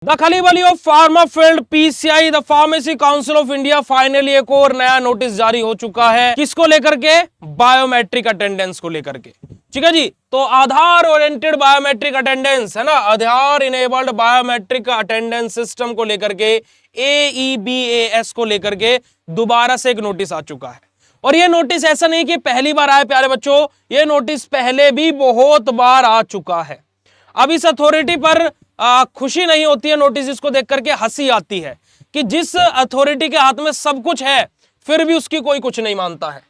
The Khalib Ali of pharma field PCI the Pharmacy Council of India finally एक और नया notice जारी हो चुका है। किसको लेकर के? बायोमेट्रिक अटेंडेंस को लेकर के। ठीक है जी। तो आधार ओरिएंटेड बायोमेट्रिक अटेंडेंस है ना, आधार इनेबल्ड बायोमेट्रिक अटेंडेंस सिस्टम को लेकर के AEBAS को लेकर के दोबारा से एक नोटिस आ चुका है। और ये नोटिस ऐसा नहीं कि पहली बार आए प्यारे बच्चों, ये नोटिस पहले भी बहुत बार आ चुका है। अब इस अथॉरिटी पर खुशी नहीं होती है, नोटिस इसको देख करके हंसी आती है कि जिस अथॉरिटी के हाथ में सब कुछ है फिर भी उसकी कोई कुछ नहीं मानता है।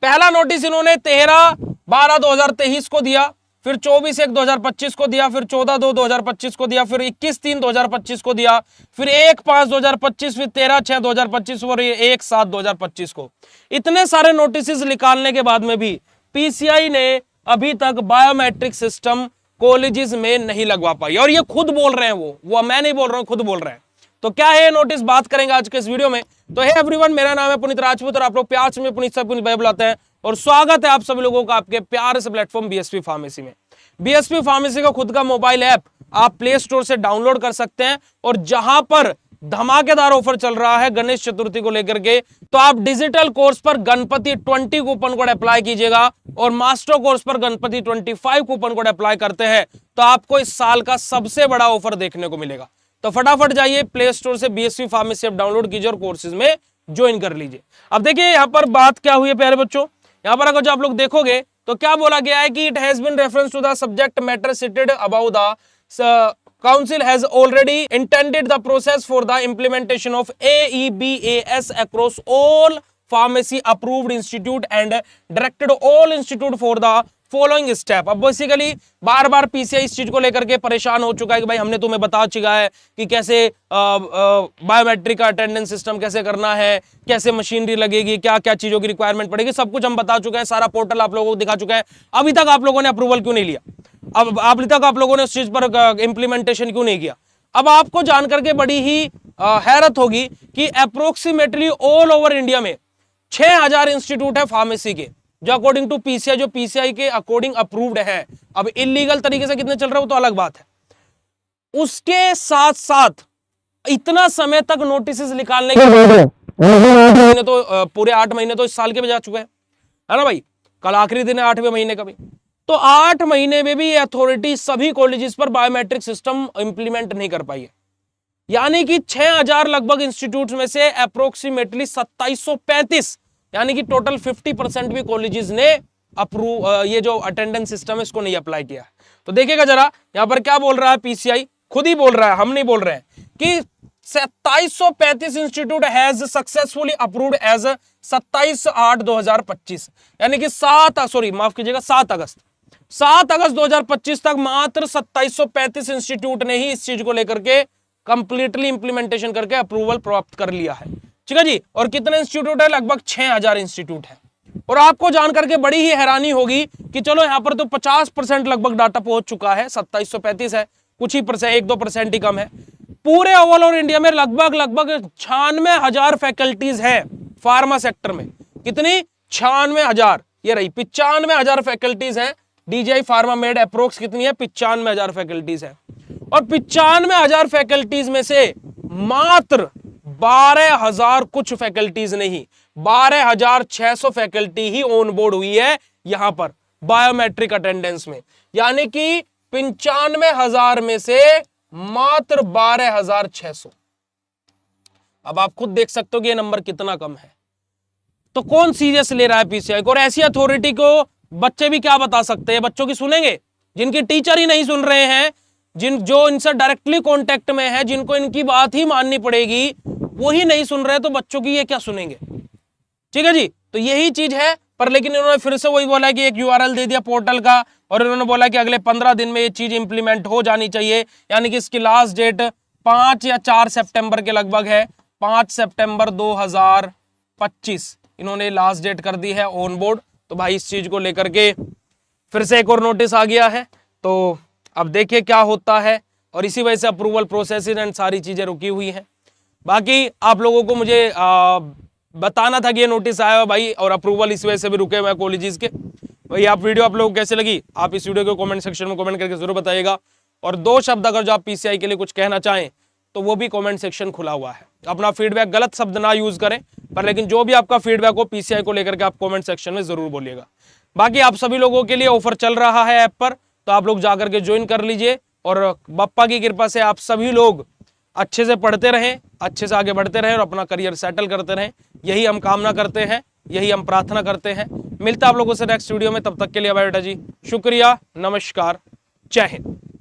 पहला नोटिस इन्होंने 13/12/2023 को दिया, फिर 24/1/2025 को दिया, फिर 14/2/2025 को दिया, फिर 21/3/2025 को दिया, फिर 1/5/2025, फिर 13/6/2025 और 1/7/2025 को। इतने सारे नोटिस निकालने के बाद में भी पीसीआई ने अभी तक बायोमेट्रिक सिस्टम कॉलेजेस में नहीं लगवा पाई। और ये खुद बोल रहे हैं, वो मैं नहीं बोल रहा हूं, खुद बोल रहे हैं। तो क्या है नोटिस, बात करेंगे आज के इस वीडियो में। तो हे एवरीवन, मेरा नाम है पुनीत राजपूत और आप लोग प्यार से पुनीत सब भाई बुलाते हैं और स्वागत है आप सभी लोगों का आपके प्यार से प्लेटफॉर्म बीएसपी फार्मेसी में। बीएसपी फार्मेसी का खुद का मोबाइल ऐप आप प्ले स्टोर से डाउनलोड कर सकते हैं और जहां पर धमाकेदार ऑफर चल रहा है गणेश चतुर्थी को लेकर के, तो आप डिजिटल कोर्स पर गणपति 20 कूपन कोड अप्लाई कीजिएगा और मास्टर कोर्स पर गणपति 25 कूपन कोड अप्लाई करते हैं तो आपको इस साल का सबसे बड़ा ऑफर देखने को मिलेगा। तो फटाफट जाइए प्ले स्टोर से बीएसपी फार्मेसी ऐप डाउनलोड कीजिए और कोर्सेज में ज्वाइन कर लीजिए। अब देखिए यहां पर बात क्या हुई है प्यारे बच्चों, यहां पर अगर जो आप लोग देखोगे तो क्या बोला गया है कि it has been reference to the subject matter cited about the Council has already intended the process for the implementation of AEBAS across all pharmacy approved institute and directed all institute for the following step। अब basically बार बार PCI इस चीज को लेकर के परेशान हो चुका है कि भाई हमने तुम्हें बता चुका है कि कैसे बायोमेट्रिक का अटेंडेंस सिस्टम कैसे करना है, कैसे मशीनरी लगेगी, क्या क्या चीजों की रिक्वायरमेंट पड़ेगी, सब कुछ हम बता चुके हैं, सारा पोर्टल आप लोगों को दिखा चुका है। अभी तक आप लोगों ने अप्रूवल क्यों नहीं लिया? अब अभी तक आप लोगों ने उस चीज पर इंप्लीमेंटेशन क्यों नहीं किया? अब आपको जानकर के बड़ी ही हैरत होगी कि अप्रोक्सीमेटली ऑल ओवर इंडिया में 6000 इंस्टीट्यूट है फार्मेसी के जो अकॉर्डिंग टू पीसीआई, जो पीसीआई के अकॉर्डिंग अप्रूव्ड है। अब इलीगल तरीके से कितने चल रहा है वो तो अलग बात है। उसके साथ साथ इतना समय तक नोटिस निकालने के महीने तो पूरे 8 महीने तो इस साल के भी जा चुके हैं, है ना भाई। कल आखिरी दिन है 8वें महीने का भी, तो 8 महीने में भी अथॉरिटी सभी कॉलेजेस पर बायोमेट्रिक सिस्टम इंप्लीमेंट नहीं कर पाई है। यानी कि 6000 लगभग इंस्टीट्यूट में से अप्रोक्सीमेटली 2735 यानी कि टोटल 50% भी कॉलेजेस ने अप्रूव ये जो अटेंडेंस सिस्टम है इसको नहीं अप्लाई किया है। तो देखिएगा जरा यहां पर क्या बोल रहा है पीसीआई, खुद ही बोल रहा है, हम नहीं बोल रहे हैं, कि 2735 institute has successfully approved as 27/8/2025 यानी कि 7 अगस्त 2025 तक मात्र 2735 इंस्टीट्यूट ने ही इस चीज को लेकर के कंप्लीटली इंप्लीमेंटेशन करके अप्रूवल प्राप्त कर लिया है। ठीक है जी। और कितने इंस्टीट्यूट है? लगभग 6000 इंस्टीट्यूट है। और आपको जान करके बड़ी ही हैरानी होगी कि चलो यहां पर तो 50% लगभग डाटा पहुंच चुका है, 2735 है, कुछ ही परसेंट 1-2% ही कम है। पूरे ओवरऑल इंडिया में लगभग 96,000 फैकल्टीज है फार्मा सेक्टर में। कितनी? 96,000, ये रही 95,000 फैकल्टीज है। डीजीआई फार्मा मेड अप्रोक्स कितनी है? 95,000 फैकल्टीज है। और 95,000 फैकल्टीज में से मात्र 12,000 कुछ फैकल्टीज नहीं, 12,600 फैकल्टी ही ऑन बोर्ड हुई है यहां पर बायोमेट्रिक अटेंडेंस में। यानी कि 95,000 में से मात्र 12,600। अब आप खुद देख सकते हो कि ये नंबर कितना कम है। तो कौन सीरियस ले रहा है पीसीआई को? और ऐसी अथॉरिटी को बच्चे भी क्या बता सकते हैं? बच्चों की सुनेंगे? जिनकी टीचर ही नहीं सुन रहे हैं, जो इनसे डायरेक्टली कांटेक्ट में है, जिनको इनकी बात ही माननी पड़ेगी, वो ही नहीं सुन रहे तो बच्चों की ये क्या सुनेंगे? ठीक है जी। तो यही चीज है। पर लेकिन इन्होंने फिर से वही बोला कि एक यूआरएल दे दिया पोर्टल का और इन्होंने बोला कि अगले 15 दिन में ये चीज इंप्लीमेंट हो जानी चाहिए। यानी कि इसकी लास्ट डेट 5 या 4 सितंबर के लगभग है, 5 सितंबर 2025 इन्होंने लास्ट डेट कर दी है ऑन बोर्ड। तो भाई इस चीज को लेकर के फिर से एक और नोटिस आ गया है। तो अब देखिए क्या होता है। और इसी वजह से अप्रूवल प्रोसेस एंड सारी चीजें रुकी हुई हैं। बाकी आप लोगों को मुझे बताना था कि ये नोटिस आया भाई, और अप्रूवल इस वजह से भी रुके हुए हैं कॉलेजेस के। भाई आप वीडियो आप लोगों को कैसे लगी? आप इस वीडियो को कमेंट सेक्शन में कमेंट करके जरूर बताइएगा। और 2 शब्द अगर जो आप पीसीआई के लिए कुछ कहना चाहें तो वो भी कमेंट सेक्शन खुला हुआ है। अपना फीडबैक, गलत शब्द ना यूज करें, पर लेकिन जो भी आपका फीडबैक हो पीसीआई को लेकर के आप कमेंट सेक्शन में जरूर बोलिएगा। बाकी आप सभी लोगों के लिए ऑफर चल रहा है ऐप पर, तो आप लोग जाकर के ज्वाइन कर लीजिए और बप्पा की कृपा से आप सभी लोग अच्छे से पढ़ते रहें, अच्छे से आगे बढ़ते रहें और अपना करियर सेटल करते रहें। यही हम कामना करते हैं, यही हम प्रार्थना करते हैं। मिलता आप लोगों से नेक्स्ट वीडियो में, तब तक के लिए बाय बेटा जी, शुक्रिया, नमस्कार, जय हिंद।